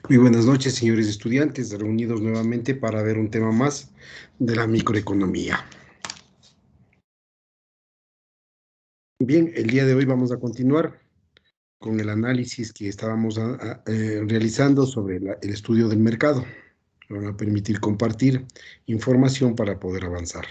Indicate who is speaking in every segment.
Speaker 1: Muy buenas noches, señores estudiantes, reunidos nuevamente para ver un tema más de la microeconomía. Bien, el día de hoy vamos a continuar con el análisis que estábamos realizando sobre el estudio del mercado. Me van a permitir compartir información para poder avanzar.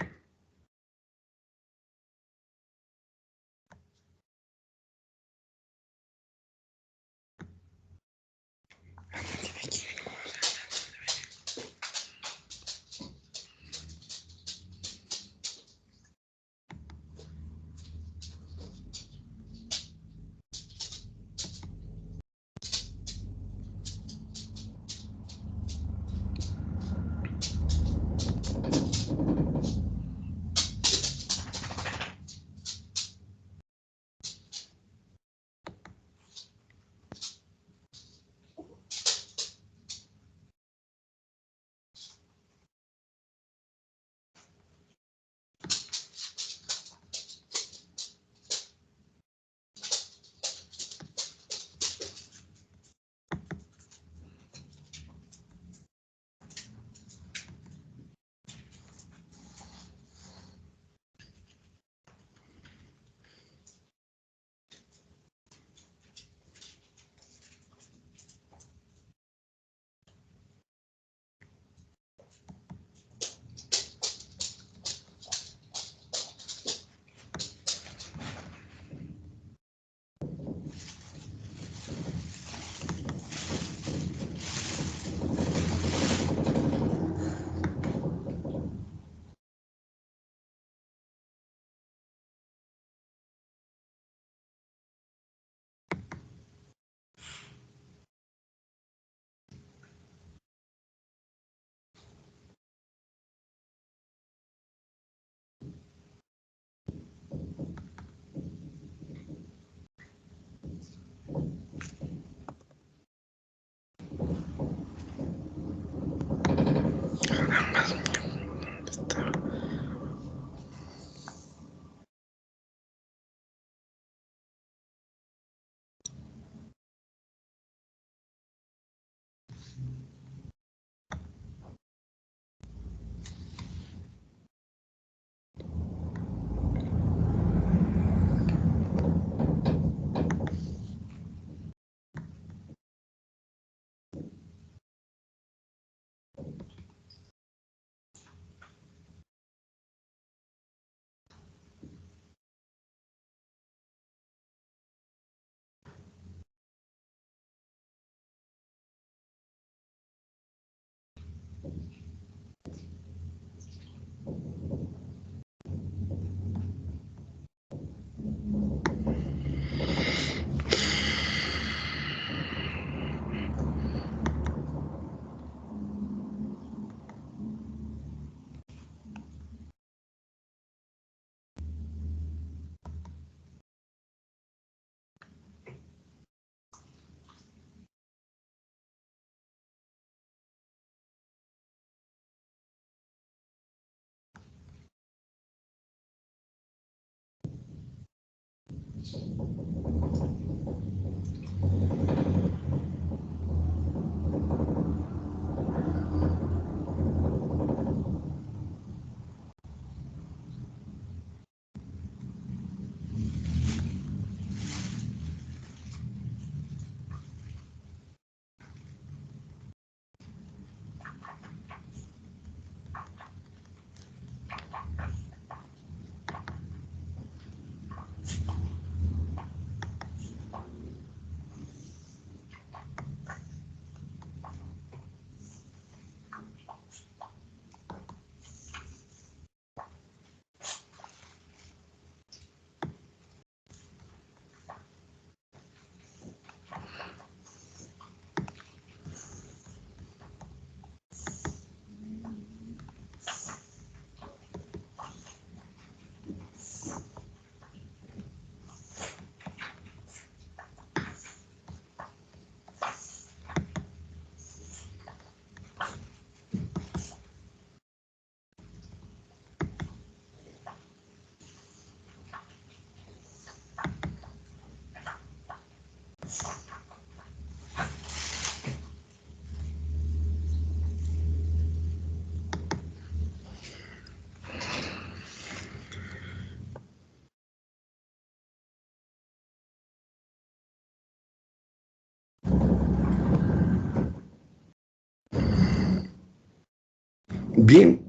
Speaker 1: Bien,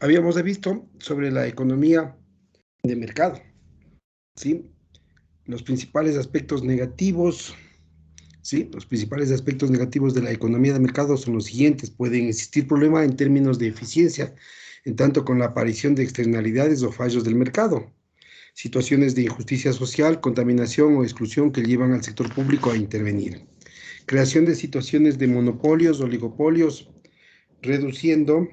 Speaker 1: habíamos visto sobre la economía de mercado, ¿sí? Los principales aspectos negativos, ¿sí? Los principales aspectos negativos de la economía de mercado son los siguientes. Pueden existir problemas en términos de eficiencia, en tanto con la aparición de externalidades o fallos del mercado, situaciones de injusticia social, contaminación o exclusión que llevan al sector público a intervenir, creación de situaciones de monopolios, oligopolios, reduciendo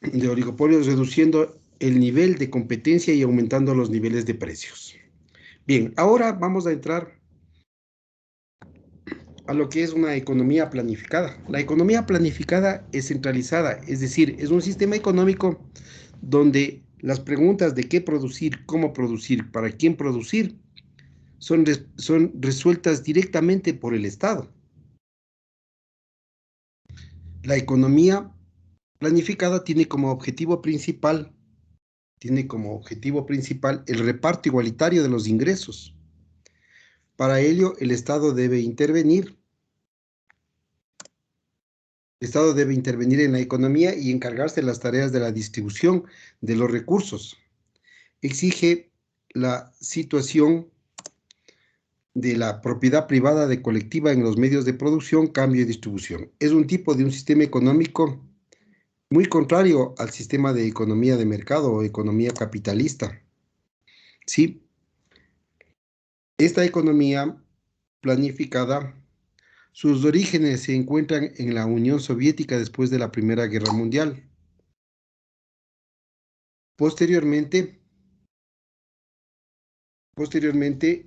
Speaker 1: reduciendo el nivel de competencia y aumentando los niveles de precios. Bien, ahora vamos a entrar a lo que es una economía planificada. La economía planificada es centralizada, es decir, es un sistema económico donde las preguntas de qué producir, cómo producir, para quién producir, son resueltas directamente por el Estado. La economía planificada tiene como objetivo principal el reparto igualitario de los ingresos. Para ello, el Estado debe intervenir. El Estado debe intervenir en la economía y encargarse de las tareas de la distribución de los recursos. Exige la situación de la propiedad privada de colectiva en los medios de producción, cambio y distribución. Es un tipo de un sistema económico muy contrario al sistema de economía de mercado o economía capitalista. Sí, esta economía planificada, sus orígenes se encuentran en la Unión Soviética después de la Primera Guerra Mundial. Posteriormente, posteriormente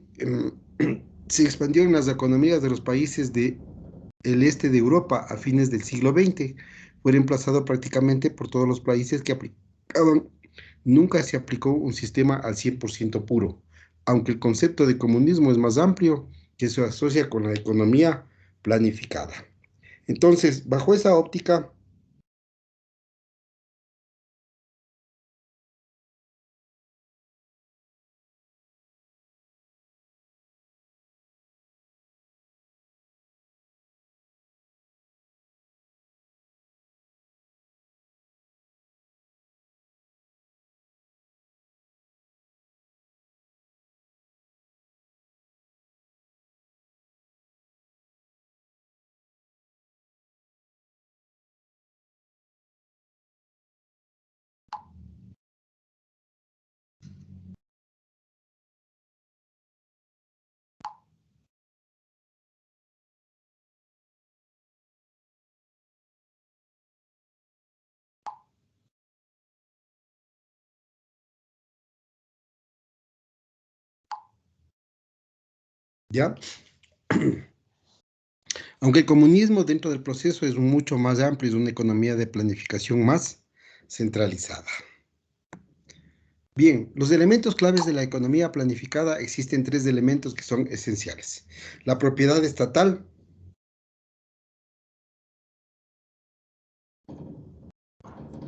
Speaker 1: se expandió en las economías de los países del este de Europa a fines del siglo XX. Fue reemplazado prácticamente por todos los países que aplicaban. Nunca se aplicó un sistema al 100% puro, aunque el concepto de comunismo es más amplio, que se asocia con la economía planificada. Entonces, bajo esa óptica, ¿ya? Aunque el comunismo dentro del proceso es mucho más amplio, es una economía de planificación más centralizada. Bien, los elementos claves de la economía planificada existen tres elementos que son esenciales. La propiedad estatal,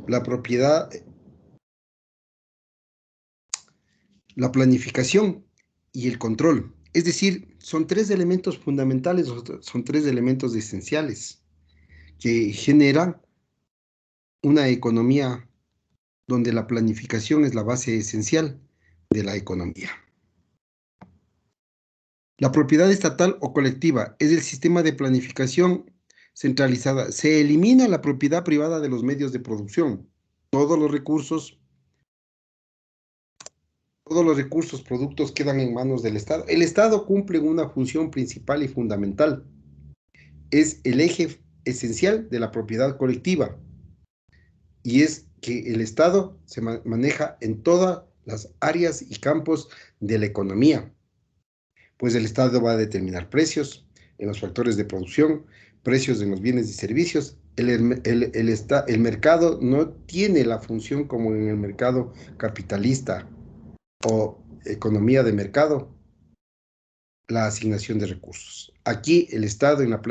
Speaker 1: la propiedad, la planificación y el control. Es decir, son tres elementos fundamentales, son tres elementos esenciales que generan una economía donde la planificación es la base esencial de la economía. La propiedad estatal o colectiva es el sistema de planificación centralizada. Se elimina la propiedad privada de los medios de producción. Todos los recursos, productos quedan en manos del Estado. El Estado cumple una función principal y fundamental. Es el eje esencial de la propiedad colectiva y es que el Estado se maneja en todas las áreas y campos de la economía, pues el Estado va a determinar precios en los factores de producción, precios en los bienes y servicios. El mercado no tiene la función como en el mercado capitalista o economía de mercado, la asignación de recursos. Aquí el Estado en la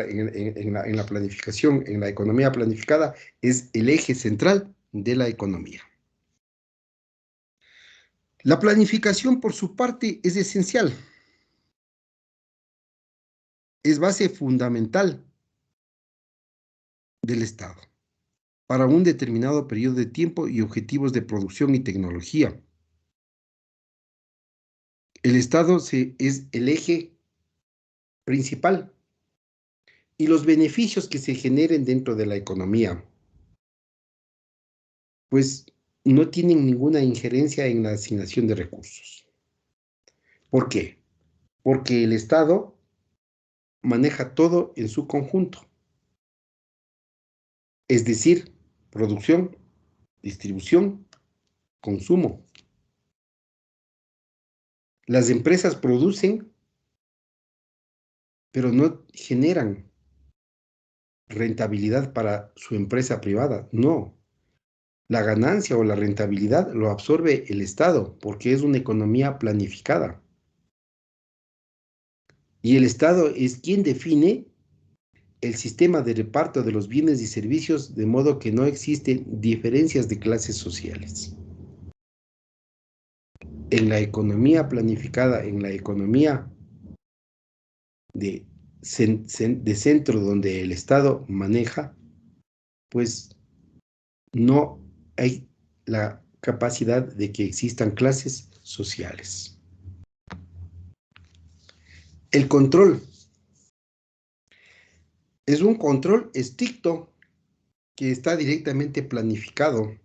Speaker 1: planificación, en la economía planificada, es el eje central de la economía. La planificación, por su parte, es esencial. es base fundamental del Estado para un determinado periodo de tiempo y objetivos de producción y tecnología. El Estado es el eje principal y los beneficios que se generen dentro de la economía, pues no tienen ninguna injerencia en la asignación de recursos. ¿Por qué? Porque el Estado maneja todo en su conjunto, es decir, producción, distribución, consumo. Las empresas producen, pero no generan rentabilidad para su empresa privada. No, la ganancia o la rentabilidad lo absorbe el Estado porque es una economía planificada. Y el Estado es quien define el sistema de reparto de los bienes y servicios de modo que no existen diferencias de clases sociales. En la economía planificada, en la economía de, de centro donde el Estado maneja, pues no hay la capacidad de que existan clases sociales. El control es un control estricto que está directamente planificado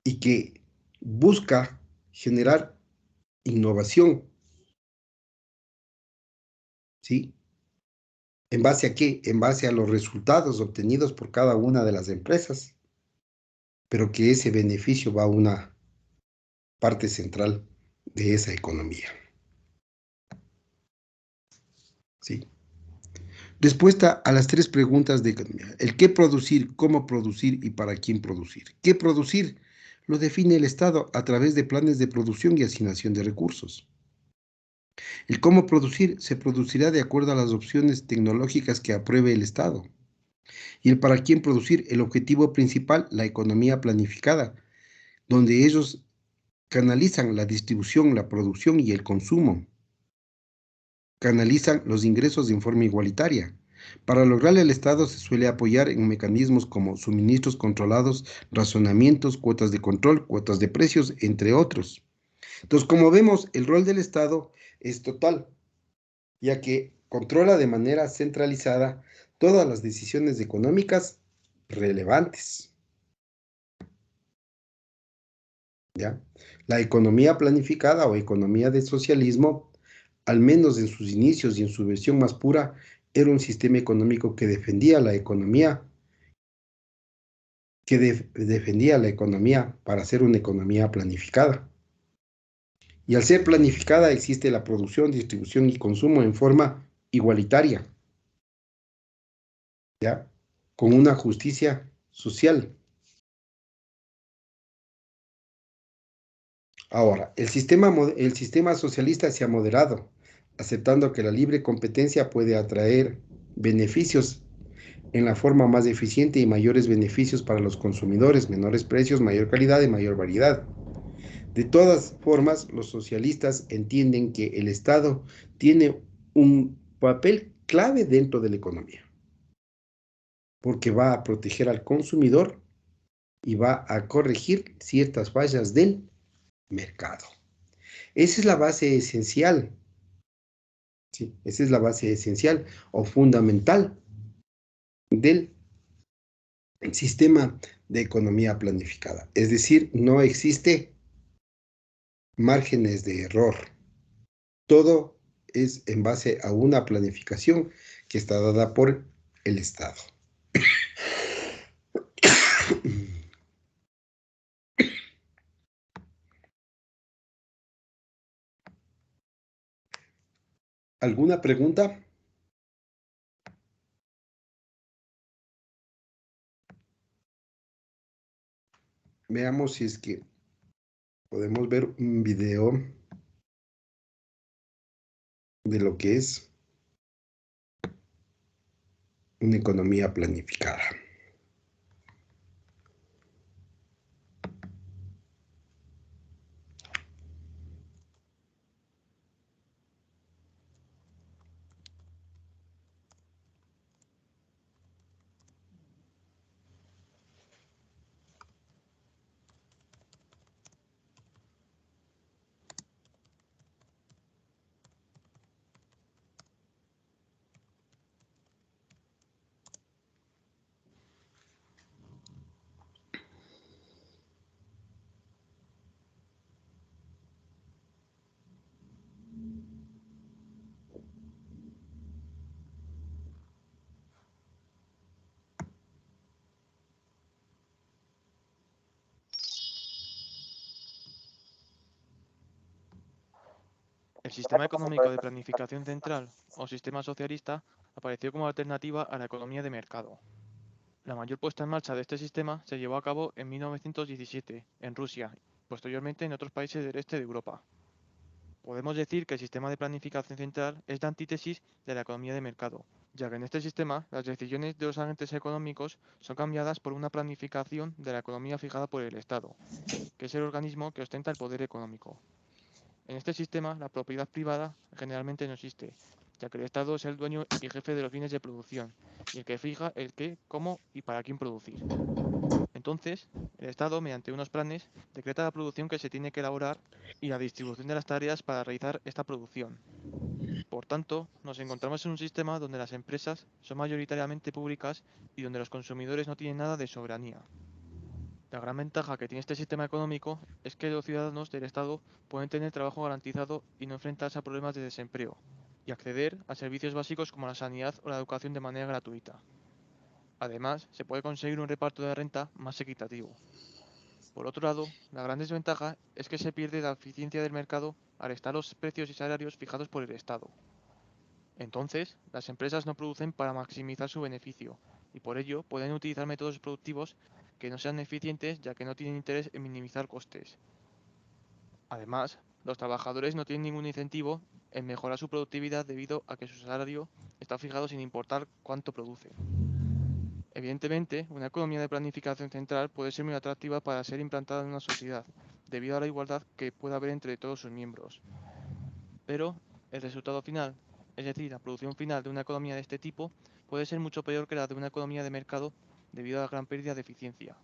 Speaker 1: y que busca generar innovación, ¿sí? ¿En base a qué? En base a los resultados obtenidos por cada una de las empresas, pero que ese beneficio va a una parte central de esa economía, ¿sí? Respuesta a las tres preguntas de economía. El qué producir, cómo producir y para quién producir. ¿Qué producir? Lo define el Estado a través de planes de producción y asignación de recursos. El cómo producir se producirá de acuerdo a las opciones tecnológicas que apruebe el Estado. Y el para quién producir, el objetivo principal, la economía planificada, donde ellos canalizan la distribución, la producción y el consumo. Canalizan los ingresos en forma igualitaria. Para lograr el Estado se suele apoyar en mecanismos como suministros controlados, razonamientos, cuotas de control, cuotas de precios, entre otros. Entonces, como vemos, el rol del Estado es total, ya que controla de manera centralizada todas las decisiones económicas relevantes. ¿Ya? La economía planificada o economía de socialismo, al menos en sus inicios y en su versión más pura, era un sistema económico que defendía la economía, defendía la economía para ser una economía planificada. Y al ser planificada existe la producción, distribución y consumo en forma igualitaria, ¿ya? Con una justicia social. Ahora, el sistema socialista se ha moderado, aceptando que la libre competencia puede atraer beneficios en la forma más eficiente y mayores beneficios para los consumidores, menores precios, mayor calidad y mayor variedad. De todas formas, los socialistas entienden que el Estado tiene un papel clave dentro de la economía, porque va a proteger al consumidor y va a corregir ciertas fallas del mercado. Esa es la base esencial, ¿sí? Esa es la base esencial o fundamental del sistema de economía planificada. Es decir, no existe márgenes de error. Todo es en base a una planificación que está dada por el Estado. ¿Alguna pregunta? Veamos si es que podemos ver un video de lo que es una economía planificada.
Speaker 2: El sistema económico de planificación central, o sistema socialista, apareció como alternativa a la economía de mercado. La mayor puesta en marcha de este sistema se llevó a cabo en 1917, en Rusia, y posteriormente en otros países del este de Europa. Podemos decir que el sistema de planificación central es la antítesis de la economía de mercado, ya que en este sistema las decisiones de los agentes económicos son cambiadas por una planificación de la economía fijada por el Estado, que es el organismo que ostenta el poder económico. En este sistema, la propiedad privada generalmente no existe, ya que el Estado es el dueño y jefe de los bienes de producción, y el que fija el qué, cómo y para quién producir. Entonces, el Estado, mediante unos planes, decreta la producción que se tiene que elaborar y la distribución de las tareas para realizar esta producción. Por tanto, nos encontramos en un sistema donde las empresas son mayoritariamente públicas y donde los consumidores no tienen nada de soberanía. La gran ventaja que tiene este sistema económico es que los ciudadanos del Estado pueden tener trabajo garantizado y no enfrentarse a problemas de desempleo, y acceder a servicios básicos como la sanidad o la educación de manera gratuita. Además, se puede conseguir un reparto de renta más equitativo. Por otro lado, la gran desventaja es que se pierde la eficiencia del mercado al estar los precios y salarios fijados por el Estado. Entonces, las empresas no producen para maximizar su beneficio, y por ello pueden utilizar métodos productivos que no sean eficientes ya que no tienen interés en minimizar costes. Además, los trabajadores no tienen ningún incentivo en mejorar su productividad debido a que su salario está fijado sin importar cuánto producen. Evidentemente, una economía de planificación central puede ser muy atractiva para ser implantada en una sociedad, debido a la igualdad que puede haber entre todos sus miembros. Pero el resultado final, es decir, la producción final de una economía de este tipo, puede ser mucho peor que la de una economía de mercado debido a la gran pérdida de eficiencia.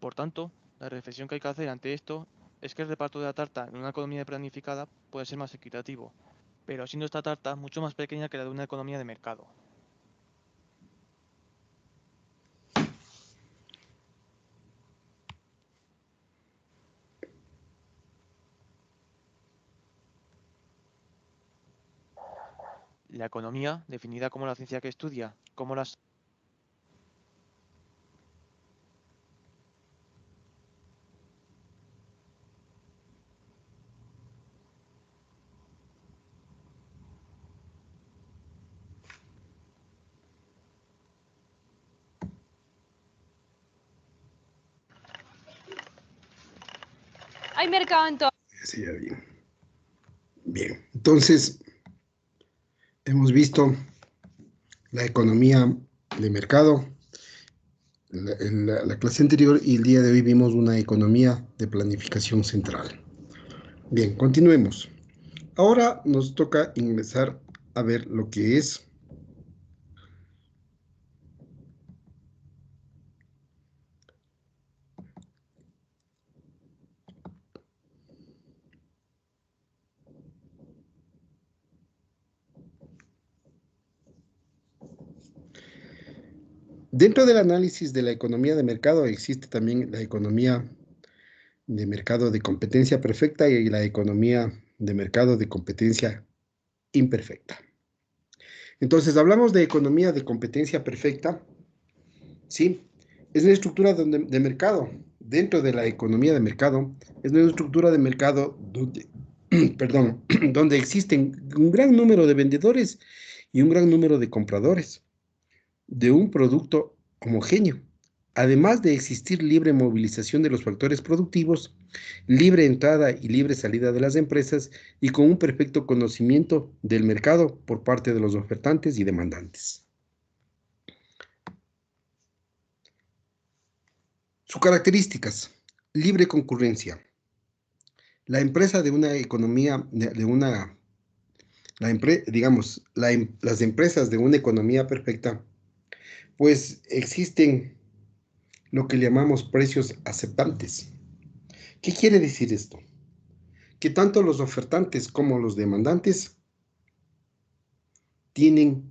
Speaker 2: Por tanto, la reflexión que hay que hacer ante esto es que el reparto de la tarta en una economía planificada puede ser más equitativo, pero siendo esta tarta mucho más pequeña que la de una economía de mercado. La economía, definida como la ciencia que estudia cómo las
Speaker 3: Hay mercado en todo.
Speaker 1: Sí, ya bien. Bien, entonces hemos visto la economía de mercado en la clase anterior y el día de hoy vimos una economía de planificación central. Bien, continuemos. Ahora nos toca ingresar a ver lo que es dentro del análisis de la economía de mercado existe también la economía de mercado de competencia perfecta y la economía de mercado de competencia imperfecta. Entonces, hablamos de economía de competencia perfecta, ¿sí? Es una estructura de mercado. Dentro de la economía de mercado, es una estructura de mercado donde, perdón, donde existen un gran número de vendedores y un gran número de compradores de un producto homogéneo, además de existir libre movilización de los factores productivos, libre entrada y libre salida de las empresas y con un perfecto conocimiento del mercado por parte de los ofertantes y demandantes. Sus características: libre concurrencia. La empresa de una economía, digamos, las empresas de una economía perfecta, pues existen lo que llamamos precios aceptantes. ¿Qué quiere decir esto? Que tanto los ofertantes como los demandantes tienen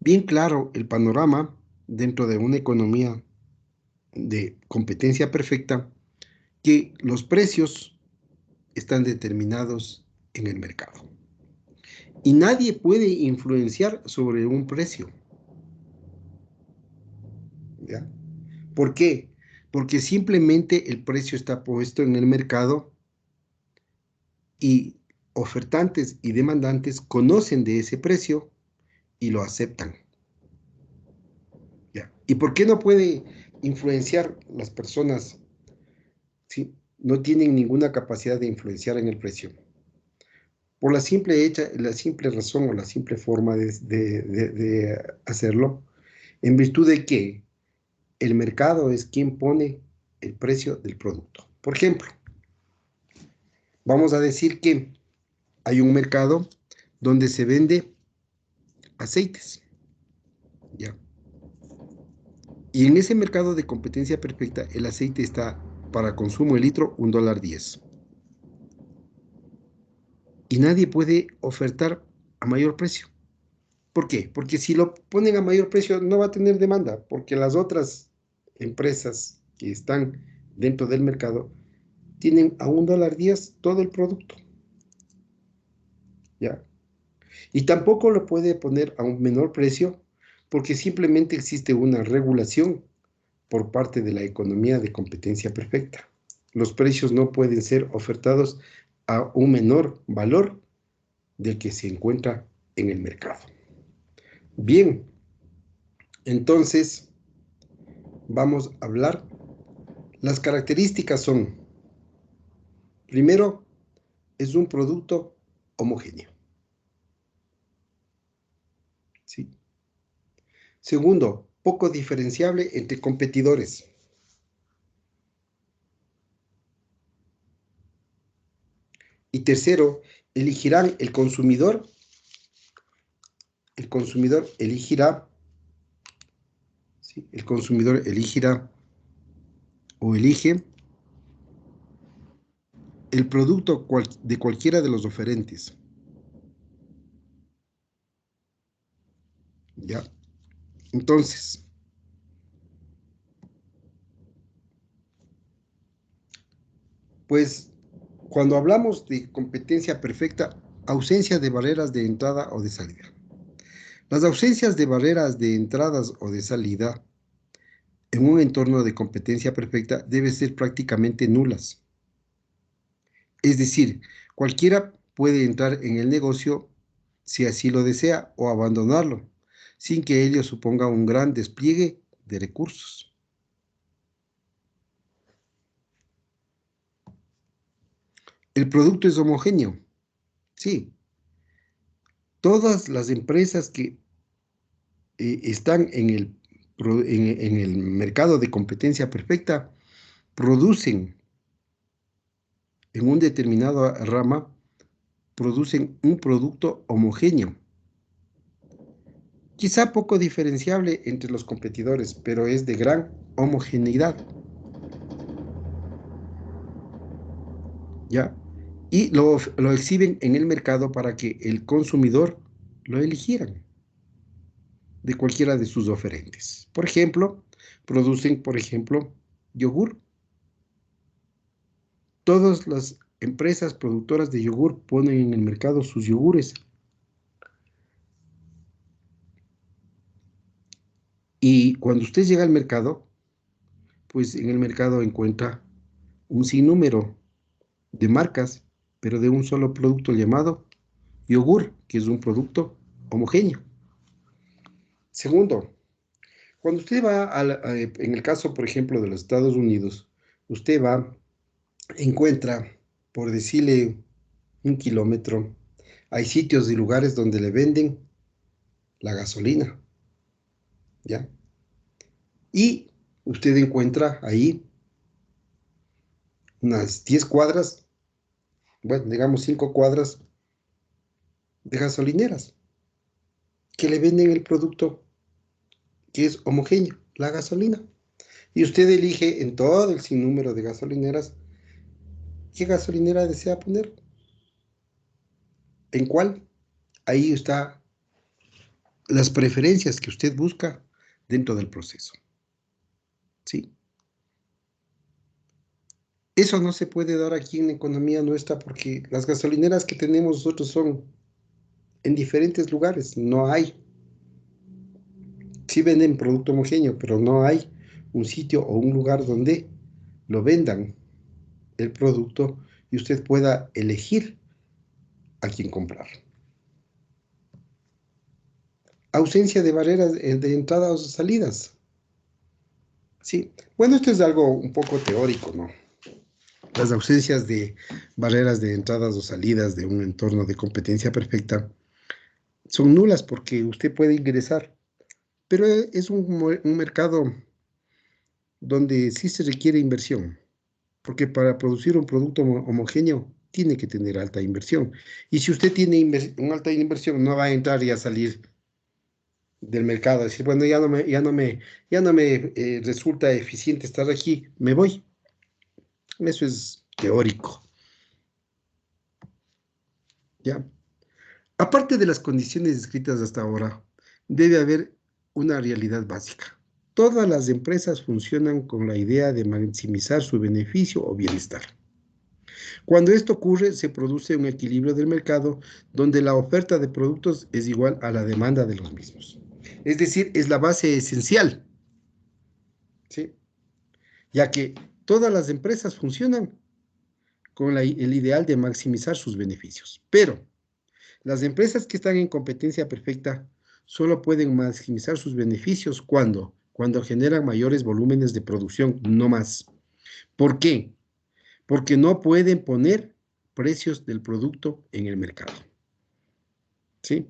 Speaker 1: bien claro el panorama dentro de una economía de competencia perfecta, que los precios están determinados en el mercado. Y nadie puede influenciar sobre un precio. ¿Ya? ¿Por qué? Porque simplemente el precio está puesto en el mercado y ofertantes y demandantes conocen de ese precio y lo aceptan. ¿Ya? ¿Y por qué no puede influenciar las personas? ¿Sí? No tienen ninguna capacidad de influenciar en el precio. Por la simple razón o la simple forma de hacerlo, en virtud de que el mercado es quien pone el precio del producto. Por ejemplo, vamos a decir que hay un mercado donde se vende aceites, ¿ya? Y en ese mercado de competencia perfecta, el aceite está para consumo el litro $1.10. Y nadie puede ofertar a mayor precio. ¿Por qué? Porque si lo ponen a mayor precio no va a tener demanda, porque las otras empresas que están dentro del mercado tienen a $1.10 todo el producto. ¿Ya? Y tampoco lo puede poner a un menor precio porque simplemente existe una regulación por parte de la economía de competencia perfecta. Los precios no pueden ser ofertados a un menor valor del que se encuentra en el mercado. Bien, entonces vamos a hablar. Las características son, primero, es un producto homogéneo. ¿Sí? Segundo, poco diferenciable entre competidores. Y tercero, elegirán el consumidor elegirá, ¿sí? El consumidor elegirá o elige el producto de cualquiera de los oferentes. ¿Ya? Entonces, pues, cuando hablamos de competencia perfecta, ausencia de barreras de entrada o de salida. Las ausencias de barreras de entradas o de salida en un entorno de competencia perfecta deben ser prácticamente nulas. Es decir, cualquiera puede entrar en el negocio si así lo desea o abandonarlo, sin que ello suponga un gran despliegue de recursos. El producto es homogéneo. Sí. Todas las empresas que están en el mercado de competencia perfecta producen en una determinada rama, producen un producto homogéneo. Quizá poco diferenciable entre los competidores, pero es de gran homogeneidad. ¿Ya? Y lo exhiben en el mercado para que el consumidor lo eligieran de cualquiera de sus oferentes. Por ejemplo, producen, yogur. Todas las empresas productoras de yogur ponen en el mercado sus yogures. Y cuando usted llega al mercado, pues en el mercado encuentra un sinnúmero de marcas, pero de un solo producto llamado yogur, que es un producto homogéneo. Segundo, cuando usted va en el caso, por ejemplo, de los Estados Unidos, usted va, encuentra, por decirle 1 kilómetro, hay sitios y lugares donde le venden la gasolina, ¿ya? Y usted encuentra ahí unas 10 cuadras, bueno, digamos 5 cuadras de gasolineras que le venden el producto que es homogéneo, la gasolina. Y usted elige en todo el sinnúmero de gasolineras qué gasolinera desea poner. ¿En cuál? Ahí está las preferencias que usted busca dentro del proceso. ¿Sí? Eso no se puede dar aquí en la economía nuestra porque las gasolineras que tenemos nosotros son en diferentes lugares. No hay. Sí venden producto homogéneo, pero no hay un sitio o un lugar donde lo vendan el producto y usted pueda elegir a quien comprar. Ausencia de barreras de entradas o salidas. Sí, bueno, esto es algo un poco teórico, ¿no? Las ausencias de barreras de entradas o salidas de un entorno de competencia perfecta son nulas porque usted puede ingresar, pero es un mercado donde sí se requiere inversión, porque para producir un producto homogéneo tiene que tener alta inversión. Y si usted tiene una alta inversión, no va a entrar y a salir del mercado, decir, bueno, ya no me resulta eficiente estar aquí, me voy. Eso es teórico, ¿ya? Aparte de las condiciones descritas hasta ahora, debe haber una realidad básica. Todas las empresas funcionan con la idea de maximizar su beneficio o bienestar. Cuando esto ocurre, se produce un equilibrio del mercado donde la oferta de productos es igual a la demanda de los mismos. Es decir, es la base esencial, ¿sí? Ya que todas las empresas funcionan con el ideal de maximizar sus beneficios. Pero las empresas que están en competencia perfecta solo pueden maximizar sus beneficios cuando generan mayores volúmenes de producción, no más. ¿Por qué? Porque no pueden poner precios del producto en el mercado. ¿Sí?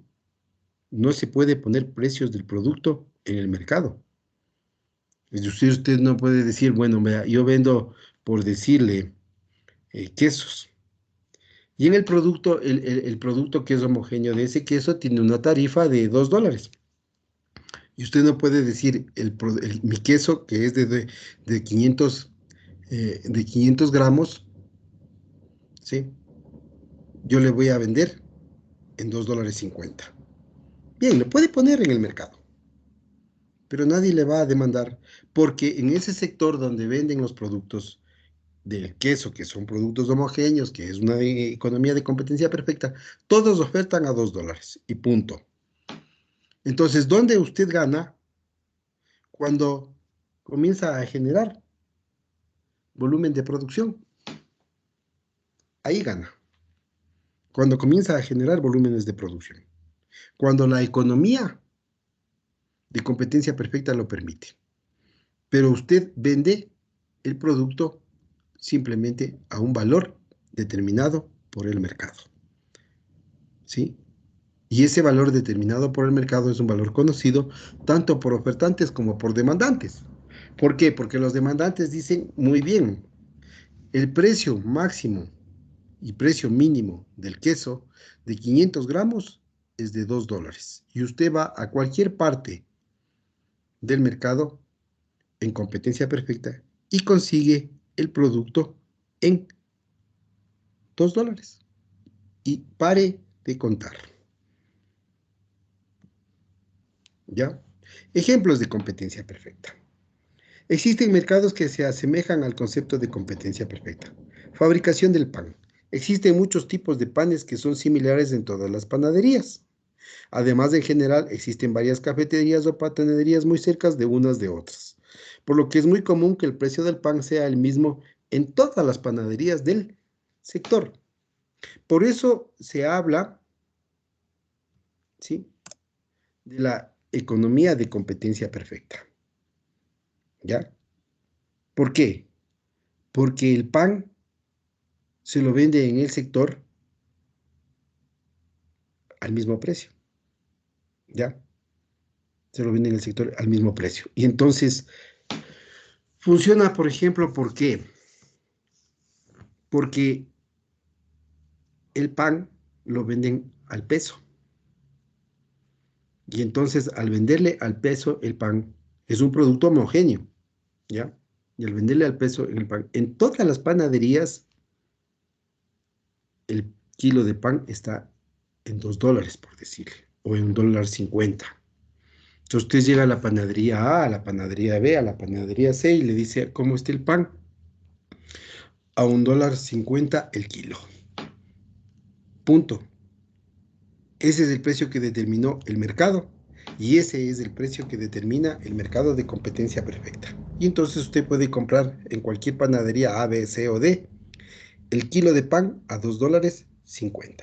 Speaker 1: No se puede poner precios del producto en el mercado. Es decir, usted no puede decir, bueno, vea, yo vendo, por decirle, quesos. Y en el producto, el producto que es homogéneo de ese queso tiene una tarifa de $2. Y usted no puede decir, mi queso, que es de 500 gramos, ¿sí? Yo le voy a vender en $2.50. Bien, lo puede poner en el mercado, pero nadie le va a demandar, porque en ese sector donde venden los productos del queso, que son productos homogéneos, que es una economía de competencia perfecta, todos ofertan a $2 y punto. Entonces, ¿dónde usted gana? Cuando comienza a generar volumen de producción. Ahí gana. Cuando comienza a generar volúmenes de producción. Cuando la economía de competencia perfecta lo permite. Pero usted vende el producto simplemente a un valor determinado por el mercado. ¿Sí? Y ese valor determinado por el mercado es un valor conocido tanto por ofertantes como por demandantes. ¿Por qué? Porque los demandantes dicen, muy bien, el precio máximo y precio mínimo del queso de 500 gramos es de $2. Y usted va a cualquier parte del mercado en competencia perfecta y consigue el producto en $2. Y pare de contar. ¿Ya? Ejemplos de competencia perfecta. Existen mercados que se asemejan al concepto de competencia perfecta. Fabricación del pan. Existen muchos tipos de panes que son similares en todas las panaderías. Además, en general, existen varias cafeterías o panaderías muy cercas de unas de otras, por lo que es muy común que el precio del pan sea el mismo en todas las panaderías del sector. Por eso se habla, ¿sí?, de la economía de competencia perfecta. ¿Ya? ¿Por qué? Porque el pan se lo vende en el sector al mismo precio. ¿Ya? Se lo vende en el sector al mismo precio. Y entonces, funciona, por ejemplo, ¿por qué? Porque el pan lo venden al peso. Y entonces, al venderle al peso, el pan es un producto homogéneo. ¿Ya? Y al venderle al peso el pan, en todas las panaderías, el kilo de pan está en $2, por decirle, o en $1.50. Entonces usted llega a la panadería A, a la panadería B, a la panadería C y le dice, ¿cómo está el pan? A $1.50 el kilo. Punto. Ese es el precio que determinó el mercado y ese es el precio que determina el mercado de competencia perfecta. Y entonces usted puede comprar en cualquier panadería A, B, C o D el kilo de pan a $2.50.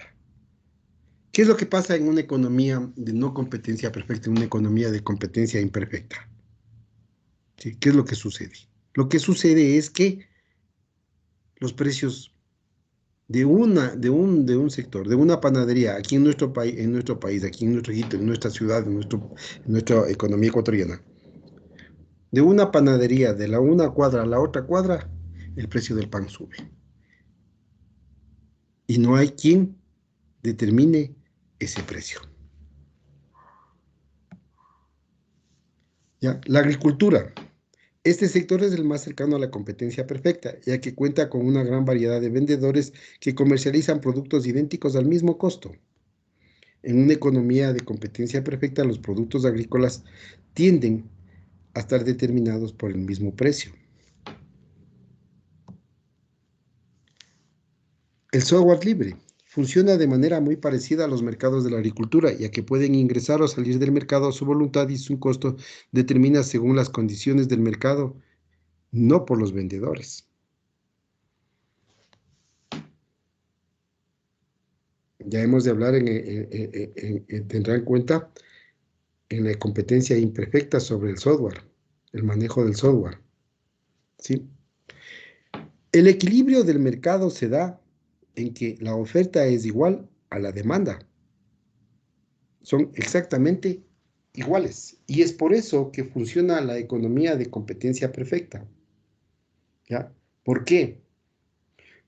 Speaker 1: ¿Qué es lo que pasa en una economía de no competencia perfecta, en una economía de competencia imperfecta? ¿Sí? ¿Qué es lo que sucede? Lo que sucede es que los precios de un sector, de una panadería, aquí en nuestro país, aquí en nuestro hito, en nuestra ciudad, en nuestra economía ecuatoriana, de una panadería de la una cuadra a la otra cuadra, el precio del pan sube. Y no hay quien determine ese precio. ¿Ya? La agricultura. Este sector es el más cercano a la competencia perfecta, ya que cuenta con una gran variedad de vendedores que comercializan productos idénticos al mismo costo. En una economía de competencia perfecta, los productos agrícolas tienden a estar determinados por el mismo precio. El software libre funciona de manera muy parecida a los mercados de la agricultura, ya que pueden ingresar o salir del mercado a su voluntad y su costo determina según las condiciones del mercado, no por los vendedores. Ya hemos de hablar, tendrá en cuenta en la competencia imperfecta sobre el software, el manejo del software. ¿Sí? El equilibrio del mercado se da en que la oferta es igual a la demanda. Son exactamente iguales. Y es por eso que funciona la economía de competencia perfecta. ¿Ya? ¿Por qué?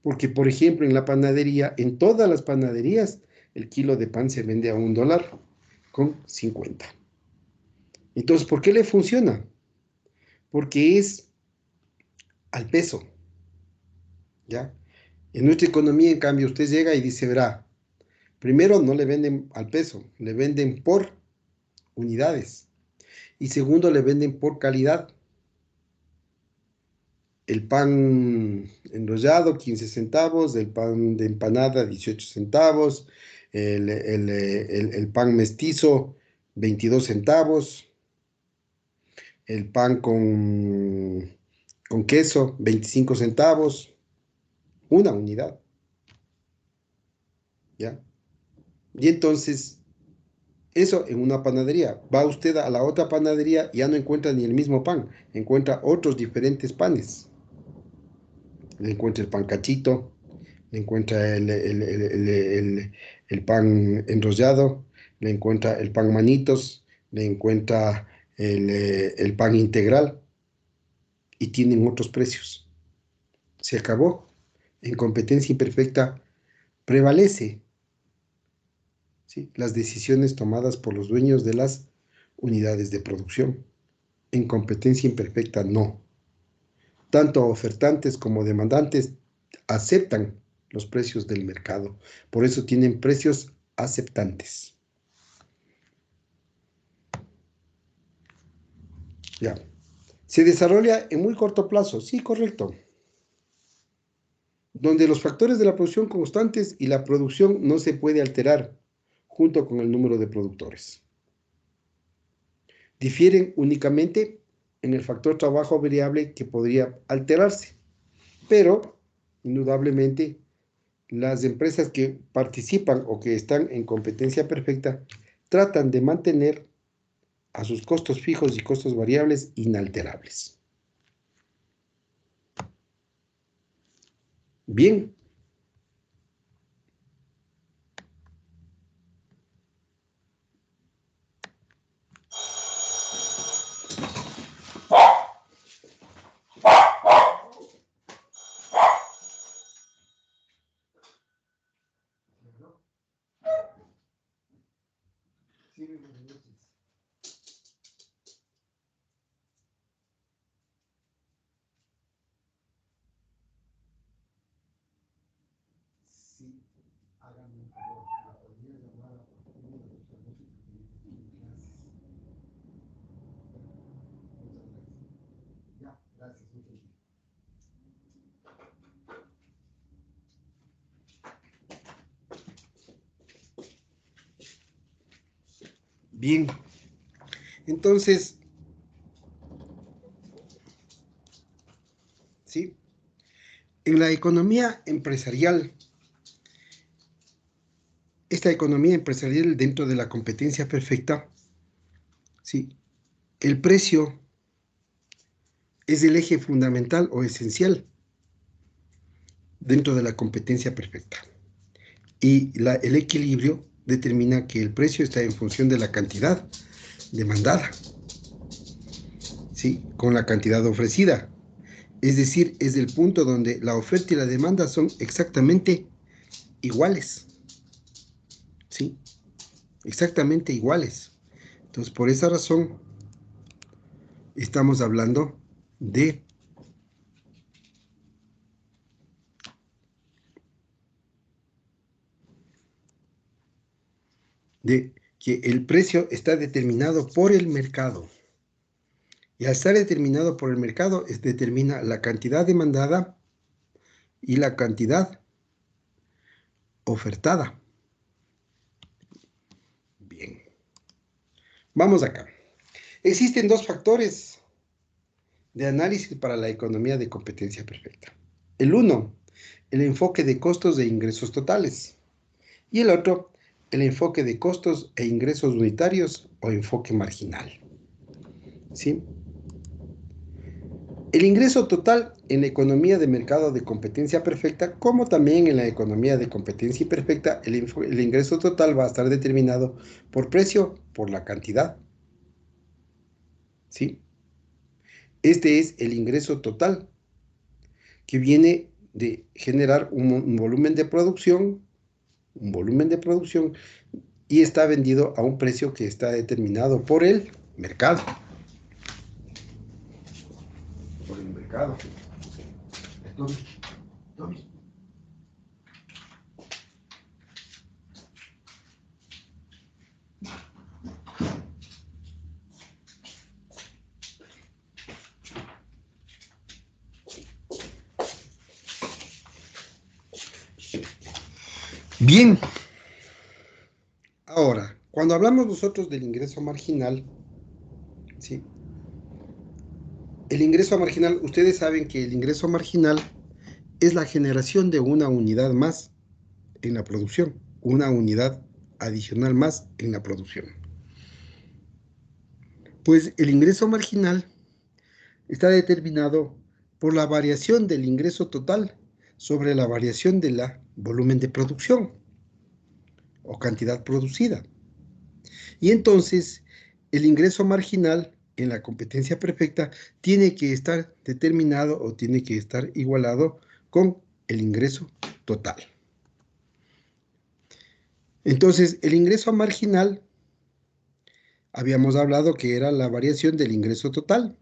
Speaker 1: Porque, por ejemplo, en la panadería, en todas las panaderías, el kilo de pan se vende a $1.50. Entonces, ¿por qué le funciona? Porque es al peso. ¿Ya? En nuestra economía, en cambio, usted llega y dice, verá, primero no le venden al peso, le venden por unidades. Y segundo, le venden por calidad. El pan enrollado, 15 centavos, el pan de empanada, 18 centavos, el pan mestizo, 22 centavos, el pan con queso, 25 centavos, una unidad, ¿ya? Y entonces, eso en una panadería. Va usted a la otra panadería y ya no encuentra ni el mismo pan, encuentra otros diferentes panes. Le encuentra el pan cachito, le encuentra el pan enrollado, le encuentra el pan manitos, le encuentra el pan integral y tienen otros precios. Se acabó. En competencia imperfecta prevalece, ¿sí?, las decisiones tomadas por los dueños de las unidades de producción. En competencia imperfecta no. Tanto ofertantes como demandantes aceptan los precios del mercado. Por eso tienen precios aceptantes. Ya. Se desarrolla en muy corto plazo. Sí, correcto. Donde los factores de la producción constantes y la producción no se puede alterar junto con el número de productores. Difieren únicamente en el factor trabajo variable que podría alterarse. Pero, indudablemente, las empresas que participan o que están en competencia perfecta tratan de mantener a sus costos fijos y costos variables inalterables. Bien. Bien. Entonces, ¿sí?, en la economía empresarial, esta economía empresarial dentro de la competencia perfecta, ¿sí? El precio es el eje fundamental o esencial dentro de la competencia perfecta. Y el equilibrio determina que el precio está en función de la cantidad demandada, ¿sí? Con la cantidad ofrecida. Es decir, es el punto donde la oferta y la demanda son exactamente iguales, ¿sí? Exactamente iguales. Entonces, por esa razón, estamos hablando de que el precio está determinado por el mercado. Y al estar determinado por el mercado, determina la cantidad demandada y la cantidad ofertada. Bien. Vamos acá. Existen dos factores de análisis para la economía de competencia perfecta. El uno, el enfoque de costos e ingresos totales. Y el otro, el enfoque de costos e ingresos unitarios o enfoque marginal. ¿Sí? El ingreso total en la economía de mercado de competencia perfecta, como también en la economía de competencia imperfecta, el ingreso total va a estar determinado por precio, por la cantidad. ¿Sí? Este es el ingreso total, que viene de generar un volumen de producción, y está vendido a un precio que está determinado por el mercado. Por el mercado. Entonces, bien. Ahora, cuando hablamos nosotros del ingreso marginal, ¿sí? El ingreso marginal, ustedes saben que el ingreso marginal es la generación de una unidad más en la producción, una unidad adicional más en la producción. Pues el ingreso marginal está determinado por la variación del ingreso total sobre la variación del volumen de producción o cantidad producida. Y entonces, el ingreso marginal en la competencia perfecta tiene que estar determinado o tiene que estar igualado con el ingreso total. Entonces, el ingreso marginal, habíamos hablado que era la variación del ingreso total.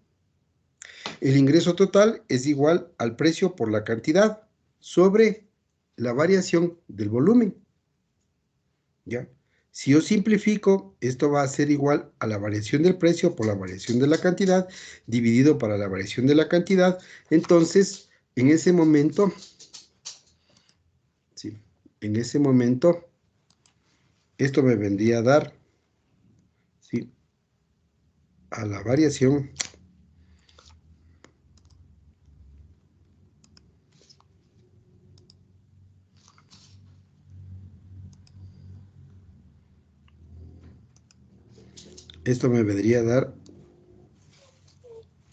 Speaker 1: El ingreso total es igual al precio por la cantidad sobre la variación del volumen. ¿Ya? Si yo simplifico, esto va a ser igual a la variación del precio por la variación de la cantidad, dividido para la variación de la cantidad. Entonces, en ese momento, ¿sí? En ese momento, esto me vendría a dar, ¿sí? A la variación esto me vendría a dar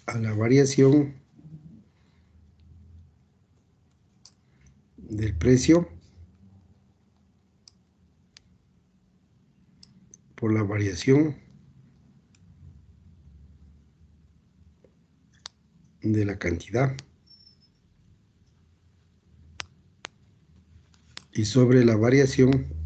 Speaker 1: a la variación del precio por la variación de la cantidad y sobre la variación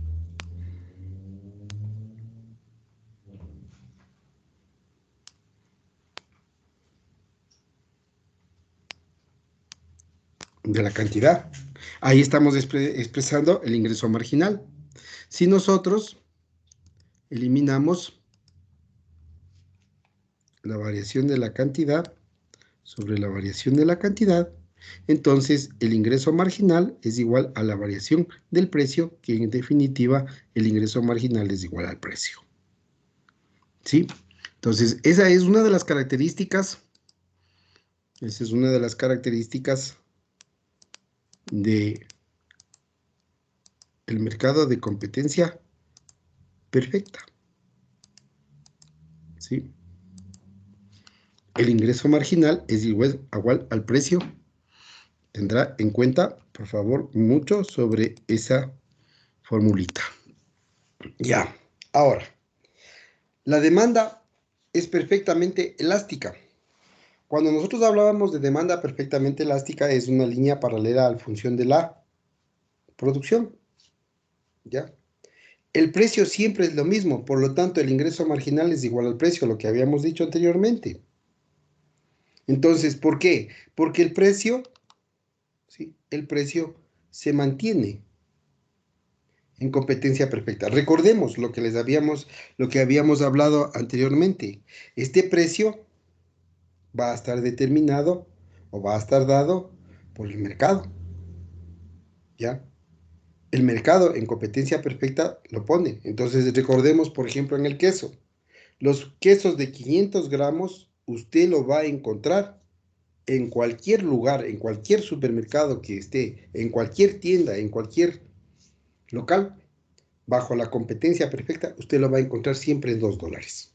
Speaker 1: de la cantidad. Ahí estamos expresando el ingreso marginal. Si nosotros eliminamos la variación de la cantidad sobre la variación de la cantidad, entonces el ingreso marginal es igual a la variación del precio, que en definitiva el ingreso marginal es igual al precio. ¿Sí? Entonces, esa es una de las características, de el mercado de competencia perfecta. ¿Sí? El ingreso marginal es igual al precio. Tendrá en cuenta, por favor, mucho sobre esa formulita. Ya, ahora, la demanda es perfectamente elástica. Cuando nosotros hablábamos de demanda perfectamente elástica, es una línea paralela a la función de la producción. ¿Ya? El precio siempre es lo mismo, por lo tanto, el ingreso marginal es igual al precio, lo que habíamos dicho anteriormente. Entonces, ¿por qué? Porque el precio, ¿sí? El precio se mantiene en competencia perfecta. Recordemos lo que habíamos hablado anteriormente. Este precio va a estar determinado o va a estar dado por el mercado. ¿Ya? El mercado en competencia perfecta lo pone. Entonces, recordemos, por ejemplo, en el queso. Los quesos de 500 gramos, usted lo va a encontrar en cualquier lugar, en cualquier supermercado que esté, en cualquier tienda, en cualquier local, bajo la competencia perfecta, usted lo va a encontrar siempre en $2.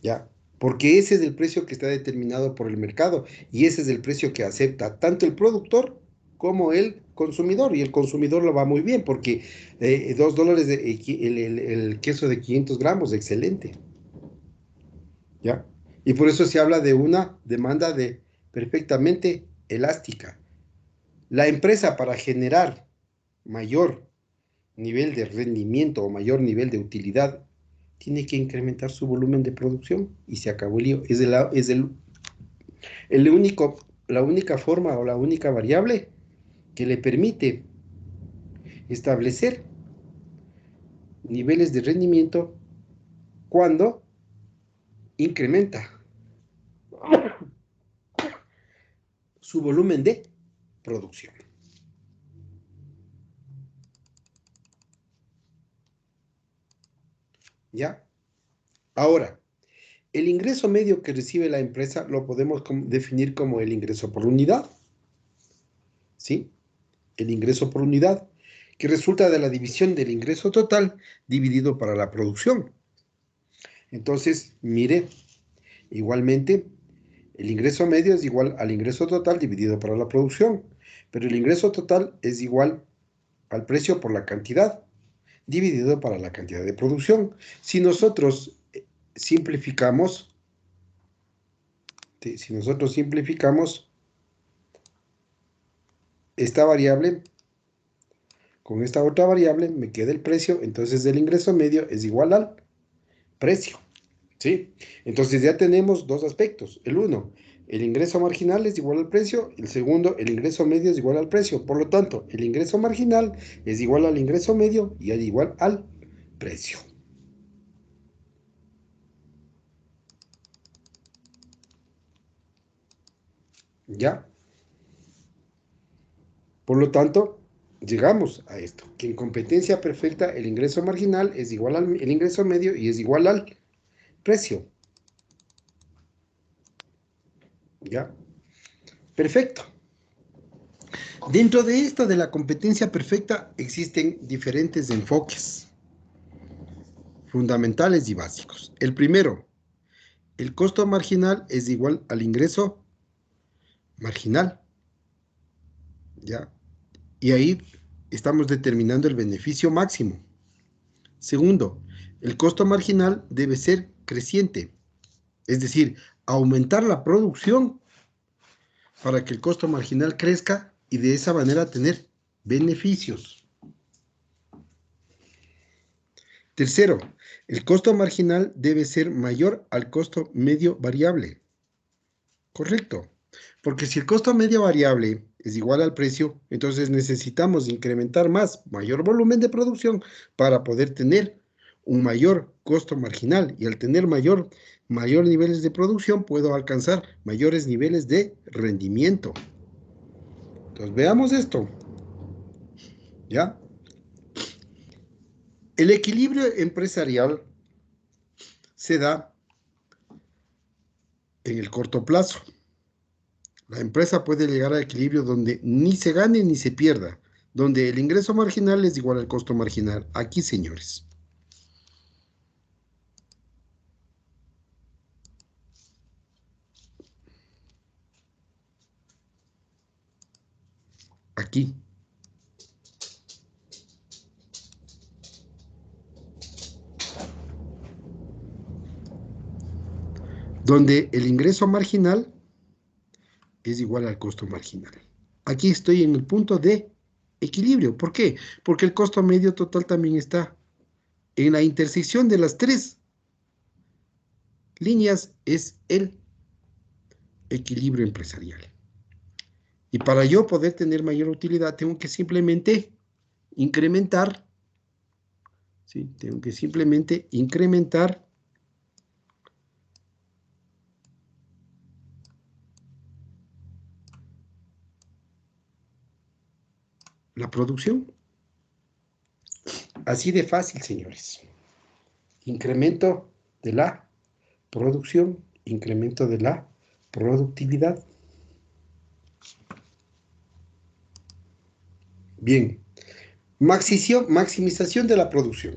Speaker 1: ¿Ya? Porque ese es el precio que está determinado por el mercado y ese es el precio que acepta tanto el productor como el consumidor. Y el consumidor lo va muy bien porque $2 el queso de 500 gramos, excelente. ¿Ya? Y por eso se habla de una demanda perfectamente elástica. La empresa, para generar mayor nivel de rendimiento o mayor nivel de utilidad, tiene que incrementar su volumen de producción y se acabó el lío. Es la única forma o la única variable que le permite establecer niveles de rendimiento cuando incrementa su volumen de producción. ¿Ya? Ahora, el ingreso medio que recibe la empresa lo podemos definir como el ingreso por unidad. ¿Sí? El ingreso por unidad, que resulta de la división del ingreso total dividido para la producción. Entonces, mire, igualmente, el ingreso medio es igual al ingreso total dividido para la producción, pero el ingreso total es igual al precio por la cantidad dividido para la cantidad de producción. Si nosotros simplificamos, esta variable con esta otra variable, me queda el precio, entonces el ingreso medio es igual al precio. ¿Sí? Entonces ya tenemos dos aspectos. El uno, el ingreso marginal es igual al precio. El segundo, el ingreso medio es igual al precio. Por lo tanto, el ingreso marginal es igual al ingreso medio y es igual al precio. ¿Ya? Por lo tanto, llegamos a esto, que en competencia perfecta el ingreso marginal es igual al ingreso medio y es igual al precio. ¿Ya? Perfecto. Dentro de esto de la competencia perfecta existen diferentes enfoques fundamentales y básicos. El primero, el costo marginal es igual al ingreso marginal. ¿Ya? Y ahí estamos determinando el beneficio máximo. Segundo, el costo marginal debe ser creciente, es decir, aumentar la producción para que el costo marginal crezca y de esa manera tener beneficios. Tercero, el costo marginal debe ser mayor al costo medio variable. Correcto, porque si el costo medio variable es igual al precio, entonces necesitamos incrementar mayor volumen de producción para poder tener un mayor costo marginal. Y al tener mayor niveles de producción, puedo alcanzar mayores niveles de rendimiento. Entonces, veamos esto. ¿Ya? El equilibrio empresarial se da en el corto plazo. La empresa puede llegar a equilibrio donde ni se gane ni se pierda, donde el ingreso marginal es igual al costo marginal. Aquí, señores. aquí. Donde el ingreso marginal es igual al costo marginal. Aquí estoy en el punto de equilibrio. ¿Por qué? Porque el costo medio total también está en la intersección de las tres líneas, es el equilibrio empresarial. Y para yo poder tener mayor utilidad, tengo que simplemente incrementar, ¿sí? Tengo que simplemente incrementar la producción. Así de fácil, señores. Incremento de la producción, incremento de la productividad. Bien, maximización de la producción.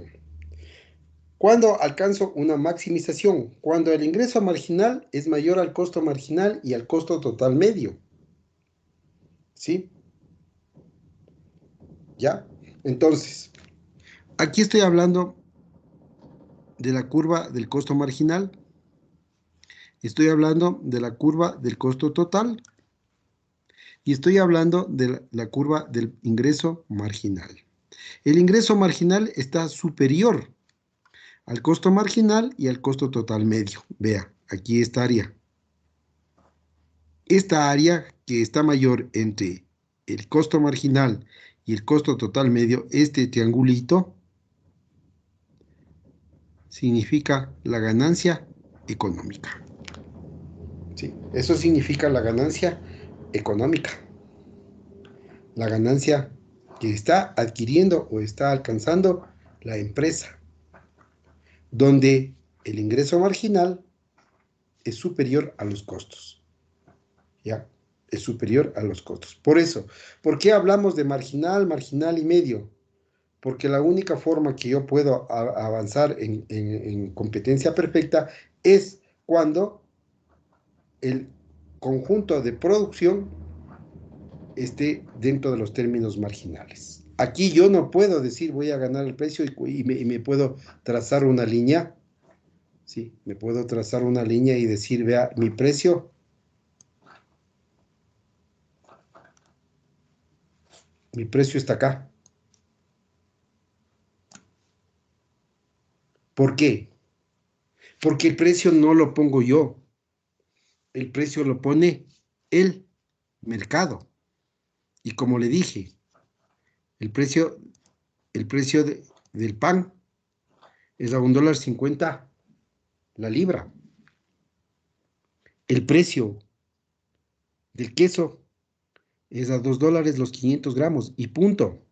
Speaker 1: ¿Cuándo alcanzo una maximización? Cuando el ingreso marginal es mayor al costo marginal y al costo total medio. ¿Sí? ¿Ya? Entonces, aquí estoy hablando de la curva del costo marginal. Estoy hablando de la curva del costo total. Y estoy hablando de la curva del ingreso marginal. El ingreso marginal está superior al costo marginal y al costo total medio. Vea, aquí esta área. Esta área que está mayor entre el costo marginal y el costo total medio, este triangulito, significa la ganancia económica. ¿Sí? Eso significa la ganancia económica. La ganancia que está adquiriendo o está alcanzando la empresa, donde el ingreso marginal es superior a los costos. ¿Ya? Es superior a los costos. Por eso, ¿por qué hablamos de marginal, marginal y medio? Porque la única forma que yo puedo avanzar en competencia perfecta es cuando el conjunto de producción esté dentro de los términos marginales. Aquí yo no puedo decir voy a ganar el precio y me puedo trazar una línea. Sí, me puedo trazar una línea y decir, vea, mi precio está acá. ¿Por qué? Porque el precio no lo pongo yo. El precio lo pone el mercado. Y como le dije, el precio del pan es a $1.50 la libra. El precio del queso es a $2 los 500 gramos y punto.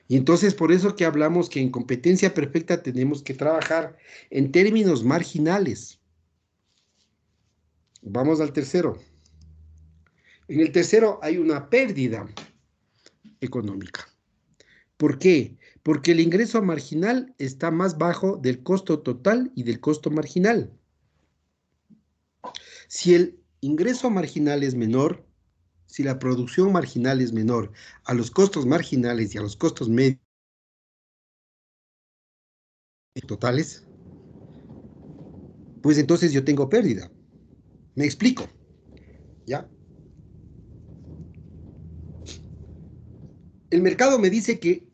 Speaker 1: Y entonces por eso que hablamos que en competencia perfecta tenemos que trabajar en términos marginales. Vamos al tercero. En el tercero hay una pérdida económica. ¿Por qué? Porque el ingreso marginal está más bajo del costo total y del costo marginal. Si el ingreso marginal es menor, si la producción marginal es menor a los costos marginales y a los costos medios totales, pues entonces yo tengo pérdida. ¿Me explico? ¿Ya? El mercado me dice que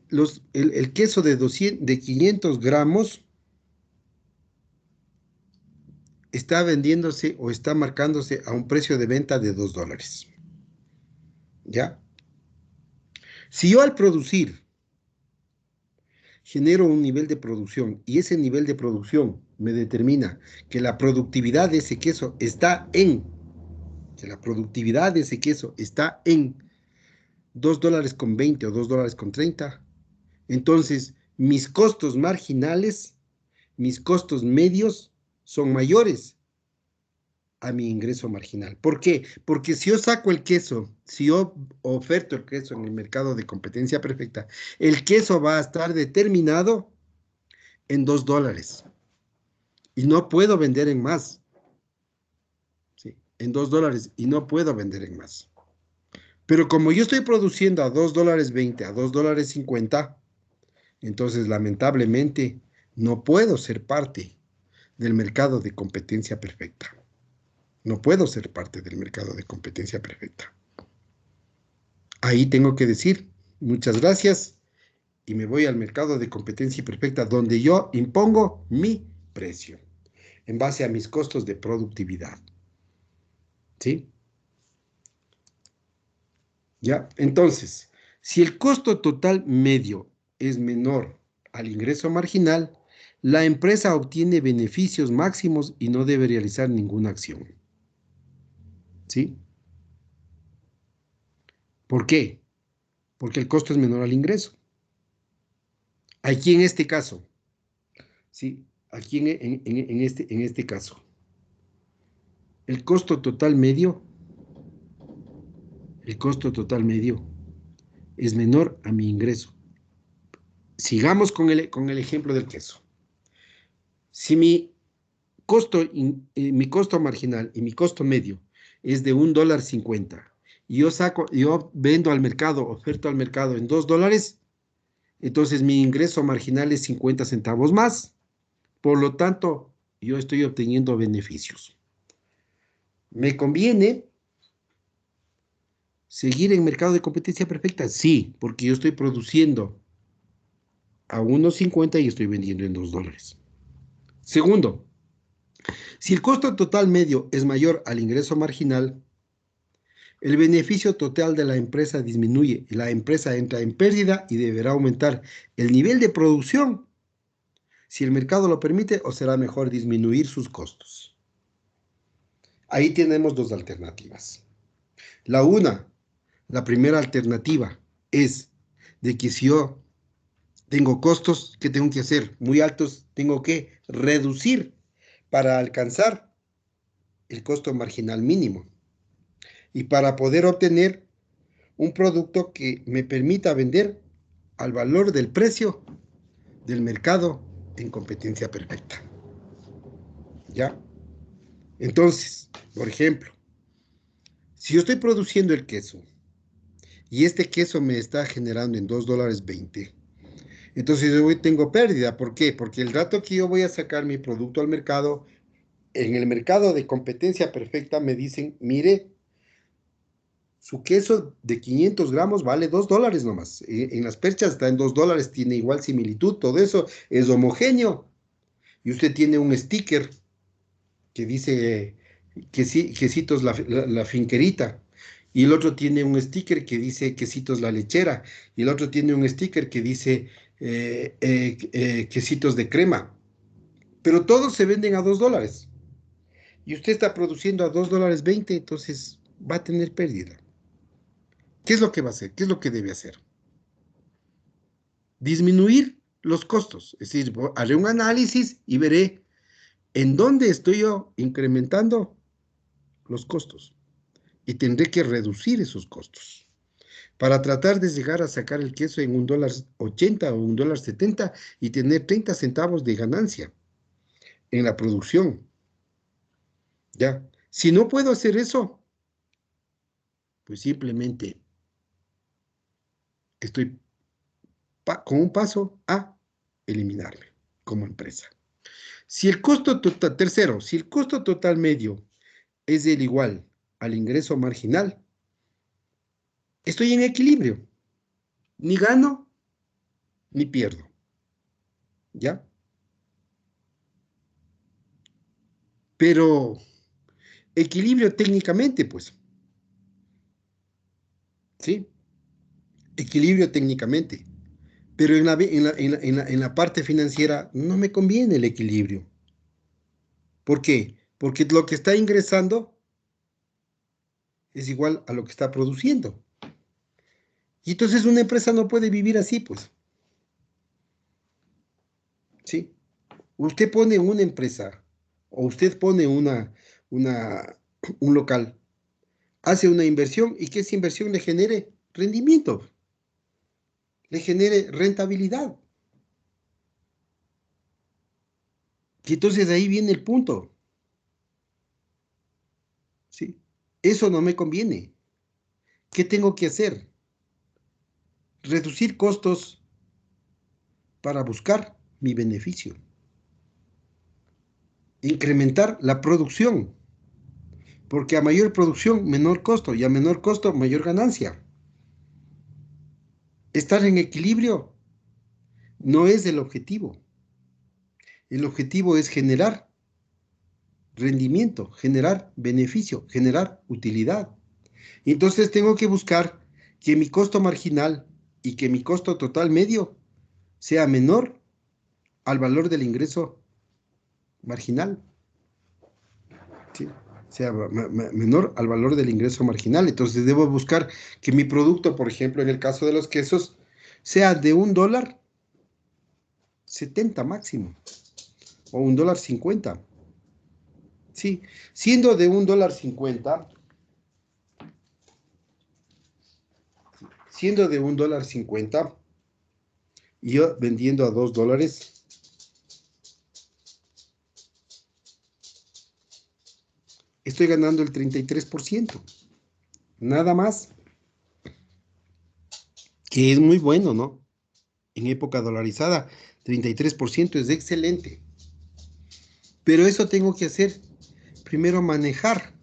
Speaker 1: el queso de 500 gramos está vendiéndose o está marcándose a un precio de venta de $2. ¿Ya? Si yo al producir genero un nivel de producción y ese nivel de producción me determina que la productividad de ese queso está en $2.20 o $2.30, entonces mis costos marginales, mis costos medios son mayores a mi ingreso marginal. ¿Por qué? Porque si yo saco el queso, si yo oferto el queso en el mercado de competencia perfecta, el queso va a estar determinado en $2 y no puedo vender en más. ¿Sí? En $2 y no puedo vender en más. Pero como yo estoy produciendo a $2.20, a $2.50, entonces lamentablemente no puedo ser parte del mercado de competencia perfecta. No puedo ser parte del mercado de competencia perfecta. Ahí tengo que decir, muchas gracias, y me voy al mercado de competencia perfecta donde yo impongo mi precio en base a mis costos de productividad. ¿Sí? ¿Ya? Entonces, si el costo total medio es menor al ingreso marginal, la empresa obtiene beneficios máximos y no debe realizar ninguna acción. ¿Sí? ¿Por qué? Porque el costo es menor al ingreso. Aquí en este caso, ¿sí? Aquí en este caso, el costo total medio es menor a mi ingreso. Sigamos con el ejemplo del queso. Si mi costo marginal y mi costo medio es de $1.50 y yo vendo al mercado, oferto al mercado en $2, entonces mi ingreso marginal es 50 centavos más. Por lo tanto, yo estoy obteniendo beneficios. ¿Me conviene seguir en mercado de competencia perfecta? Sí, porque yo estoy produciendo a 1.50 y estoy vendiendo en $2. Segundo, si el costo total medio es mayor al ingreso marginal, el beneficio total de la empresa disminuye. La empresa entra en pérdida y deberá aumentar el nivel de producción, si el mercado lo permite, o será mejor disminuir sus costos. Ahí tenemos dos alternativas. La primera alternativa es de que si yo tengo costos, ¿qué tengo que hacer? Muy altos, tengo que reducir para alcanzar el costo marginal mínimo y para poder obtener un producto que me permita vender al valor del precio del mercado en competencia perfecta. ¿Ya? Entonces, por ejemplo, si yo estoy produciendo el queso y este queso me está generando en $2.20, entonces yo tengo pérdida. ¿Por qué? Porque el rato que yo voy a sacar mi producto al mercado, en el mercado de competencia perfecta me dicen, mire, su queso de 500 gramos vale $2 nomás. En las perchas está en $2, tiene igual similitud, todo eso es homogéneo. Y usted tiene un sticker que dice quesitos la finquerita. Y el otro tiene un sticker que dice quesitos la lechera. Y el otro tiene un sticker que dice quesitos de crema. Pero todos se venden a $2. Y usted está produciendo a $2.20, entonces va a tener pérdida. ¿Qué es lo que va a hacer? ¿Qué es lo que debe hacer? Disminuir los costos. Es decir, haré un análisis y veré en dónde estoy yo incrementando los costos. Y tendré que reducir esos costos para tratar de llegar a sacar el queso en $1.80 o $1.70 y tener 30 centavos de ganancia en la producción. ¿Ya? Si no puedo hacer eso, pues simplemente estoy con un paso a eliminarme como empresa. Si el costo total, tercero, si el costo total medio es el igual al ingreso marginal, estoy en equilibrio. Ni gano, ni pierdo. ¿Ya? Pero equilibrio técnicamente, pues. ¿Sí? Equilibrio técnicamente. Pero en la parte financiera no me conviene el equilibrio. ¿Por qué? Porque lo que está ingresando es igual a lo que está produciendo. Y entonces una empresa no puede vivir así, pues. ¿Sí? Usted pone una empresa o usted pone un local, hace una inversión y que esa inversión le genere rendimiento, le genere rentabilidad. Y entonces ahí viene el punto. ¿Sí? Eso no me conviene. ¿qué tengo que hacer? Reducir costos para buscar mi beneficio. Incrementar la producción, porque a mayor producción, menor costo, y a menor costo, mayor ganancia. Estar en equilibrio no es el objetivo. El objetivo es generar rendimiento, generar beneficio, generar utilidad. Entonces tengo que buscar que mi costo marginal y que mi costo total medio sea menor al valor del ingreso marginal, ¿sí? Sea menor al valor del ingreso marginal. Entonces debo buscar que mi producto, por ejemplo, en el caso de los quesos, sea de $1.70 máximo, o $1.50. Sí, siendo de $1.50, y yo vendiendo a $2, estoy ganando el 33%, nada más, que es muy bueno, ¿no? En época dolarizada, 33% es excelente. Pero eso tengo que hacer, primero manejar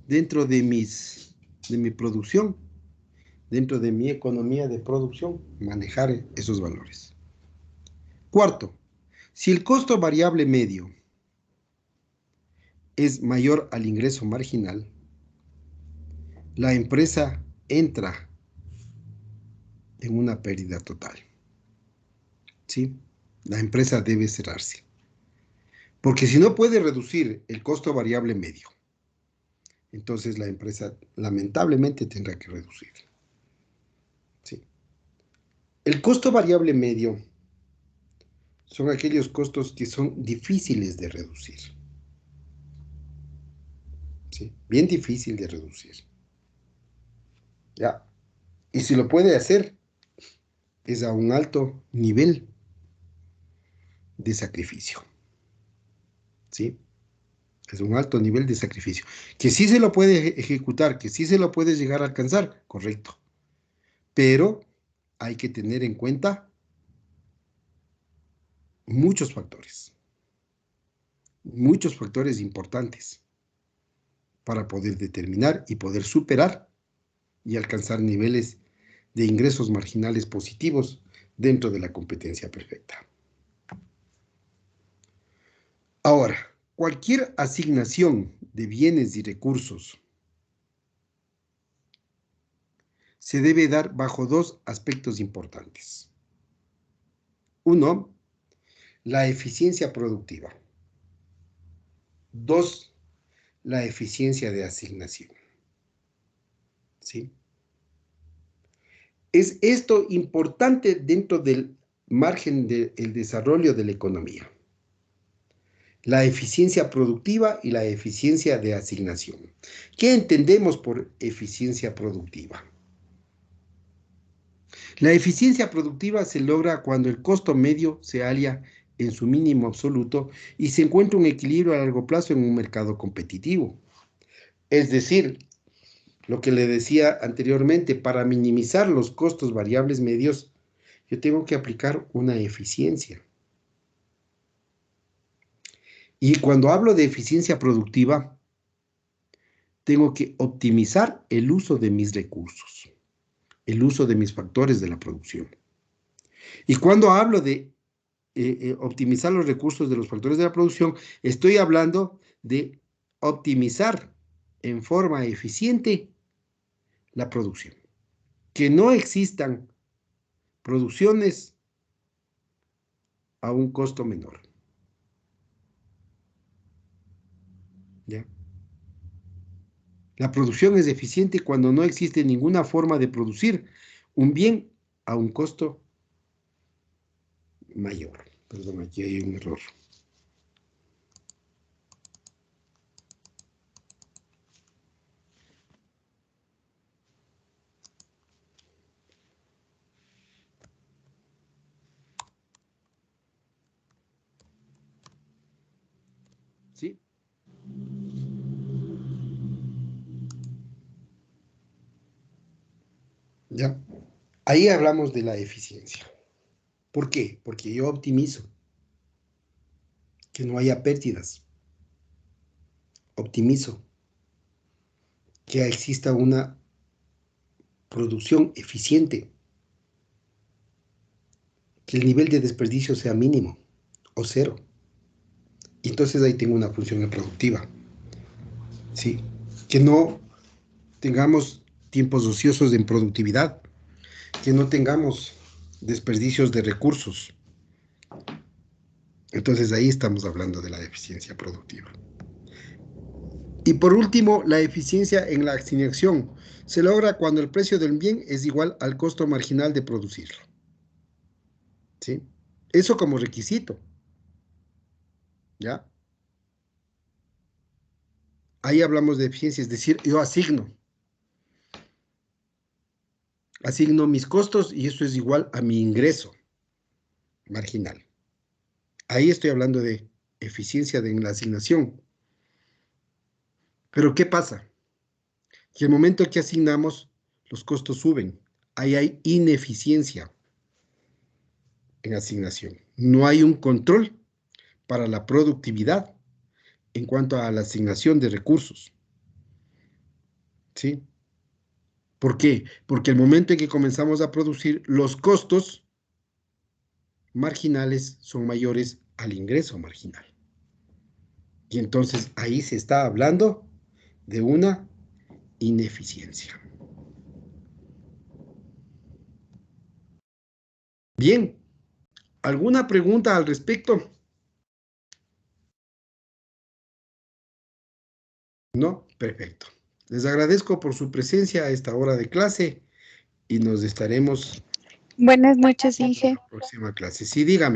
Speaker 1: dentro de mi producción, dentro de mi economía de producción, manejar esos valores. Cuarto, si el costo variable medio es mayor al ingreso marginal, la empresa entra en una pérdida total. ¿Sí? La empresa debe cerrarse. Porque si no puede reducir el costo variable medio, entonces la empresa lamentablemente tendrá que reducir. ¿Sí? El costo variable medio son aquellos costos que son difíciles de reducir. ¿Sí? Bien difícil de reducir. ¿Ya? Y si lo puede hacer, es a un alto nivel de sacrificio. ¿Sí? Es un alto nivel de sacrificio. Que sí se lo puede ejecutar, que sí se lo puede llegar a alcanzar, correcto. Pero hay que tener en cuenta muchos factores importantes para poder determinar y poder superar y alcanzar niveles de ingresos marginales positivos dentro de la competencia perfecta. Ahora, cualquier asignación de bienes y recursos se debe dar bajo dos aspectos importantes. Uno, la eficiencia productiva. Dos, la eficiencia de asignación. ¿Sí? Es esto importante dentro del margen del desarrollo de la economía. La eficiencia productiva y la eficiencia de asignación. ¿Qué entendemos por eficiencia productiva? La eficiencia productiva se logra cuando el costo medio se halla en su mínimo absoluto y se encuentra un equilibrio a largo plazo en un mercado competitivo. Es decir, lo que le decía anteriormente, para minimizar los costos variables medios, yo tengo que aplicar una eficiencia. Y cuando hablo de eficiencia productiva, tengo que optimizar el uso de mis recursos, el uso de mis factores de la producción. Y cuando hablo de optimizar los recursos de los factores de la producción, estoy hablando de optimizar en forma eficiente la producción. Que no existan producciones a un costo menor. ¿Ya? La producción es eficiente cuando no existe ninguna forma de producir un bien a un costo mayor. Perdón, aquí hay un error. ¿Sí? ¿Ya? Ahí hablamos de la eficiencia. ¿Por qué? Porque yo optimizo que no haya pérdidas. Optimizo que exista una producción eficiente, que el nivel de desperdicio sea mínimo o cero. Y entonces ahí tengo una función productiva. ¿Sí? Que no tengamos tiempos ociosos en productividad, que no tengamos desperdicios de recursos. Entonces ahí estamos hablando de la eficiencia productiva. Y por último, la eficiencia en la asignación se logra cuando el precio del bien es igual al costo marginal de producirlo. ¿Sí? Eso como requisito. ¿Ya? Ahí hablamos de eficiencia, es decir, yo asigno mis costos y eso es igual a mi ingreso marginal. Ahí estoy hablando de eficiencia en la asignación. Pero ¿qué pasa? Que el momento que asignamos, los costos suben. Ahí hay ineficiencia en asignación. No hay un control para la productividad en cuanto a la asignación de recursos. ¿Sí? ¿Por qué? Porque el momento en que comenzamos a producir, los costos marginales son mayores al ingreso marginal. Y entonces ahí se está hablando de una ineficiencia. Bien, ¿alguna pregunta al respecto? ¿No? Perfecto. Les agradezco por su presencia a esta hora de clase y nos estaremos
Speaker 4: Buenas noches,
Speaker 1: en
Speaker 4: Inge.
Speaker 1: la próxima clase. Sí, dígame.